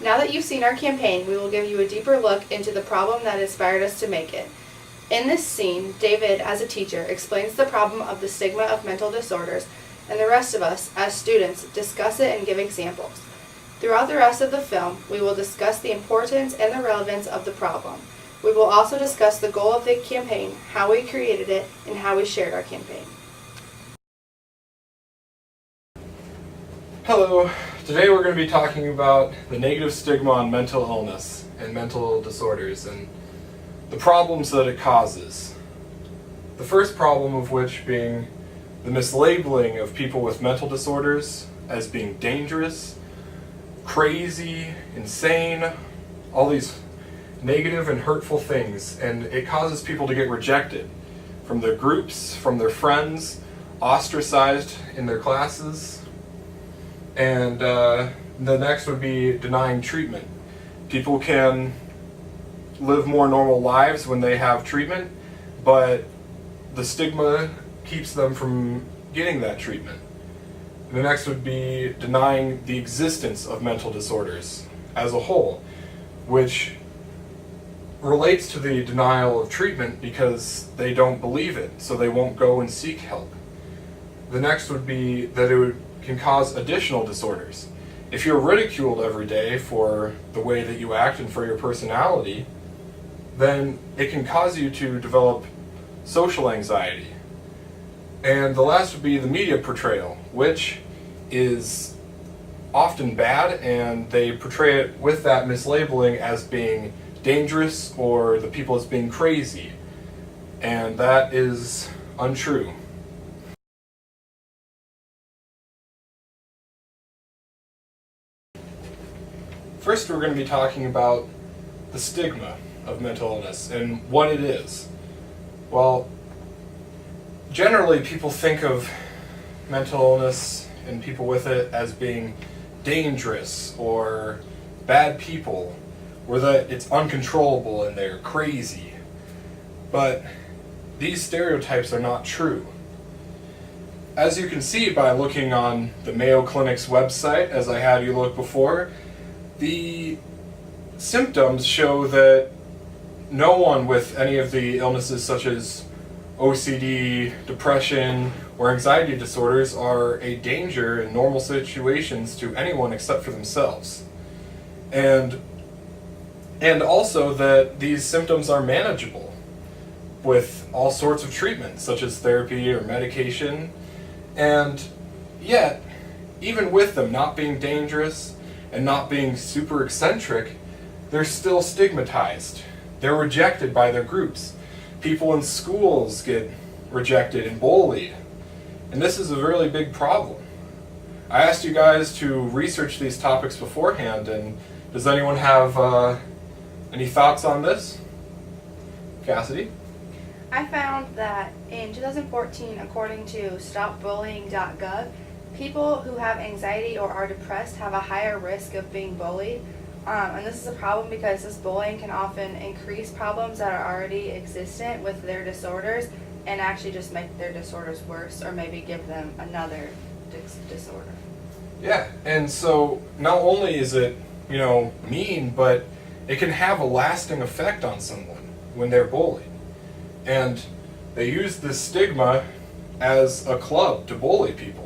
Now that you've seen our campaign, we will give you a deeper look into the problem that inspired us to make it. In this scene, David, as a teacher, explains the problem of the stigma of mental disorders, and the rest of us, as students, discuss it and give examples. Throughout the rest of the film, we will discuss the importance and the relevance of the problem. We will also discuss the goal of the campaign, how we created it, and how we shared our campaign. Hello, today we're going to be talking about the negative stigma on mental illness and mental disorders and the problems that it causes. The first problem of which being the mislabeling of people with mental disorders as being dangerous, crazy, insane, all these negative and hurtful things, and it causes people to get rejected from their groups, from their friends, ostracized in their classes. And the next would be denying treatment. People can live more normal lives when they have treatment, but the stigma keeps them from getting that treatment. The next would be denying the existence of mental disorders as a whole, which relates to the denial of treatment because they don't believe it, so they won't go and seek help. The next would be that it can cause additional disorders. If you're ridiculed every day for the way that you act and for your personality, then it can cause you to develop social anxiety. And the last would be the media portrayal, which is often bad, and they portray it with that mislabeling as being dangerous or the people as being crazy. And that is untrue. First, we're going to be talking about the stigma of mental illness and what it is. Well, generally people think of mental illness and people with it as being dangerous or bad people, or that it's uncontrollable and they're crazy. But these stereotypes are not true. As you can see by looking on the Mayo Clinic's website, as I had you look before, the symptoms show that no one with any of the illnesses such as OCD, depression, or anxiety disorders are a danger in normal situations to anyone except for themselves. And also that these symptoms are manageable with all sorts of treatments such as therapy or medication. And yet, even with them not being dangerous and not being super eccentric, they're still stigmatized. They're rejected by their groups. People in schools get rejected and bullied. And this is a really big problem. I asked you guys to research these topics beforehand, and does anyone have any thoughts on this? Cassidy? I found that in 2014, according to StopBullying.gov, people who have anxiety or are depressed have a higher risk of being bullied. And this is a problem because this bullying can often increase problems that are already existent with their disorders and actually just make their disorders worse or maybe give them another disorder. Yeah, and so not only is it, mean, but it can have a lasting effect on someone when they're bullied. And they use this stigma as a club to bully people.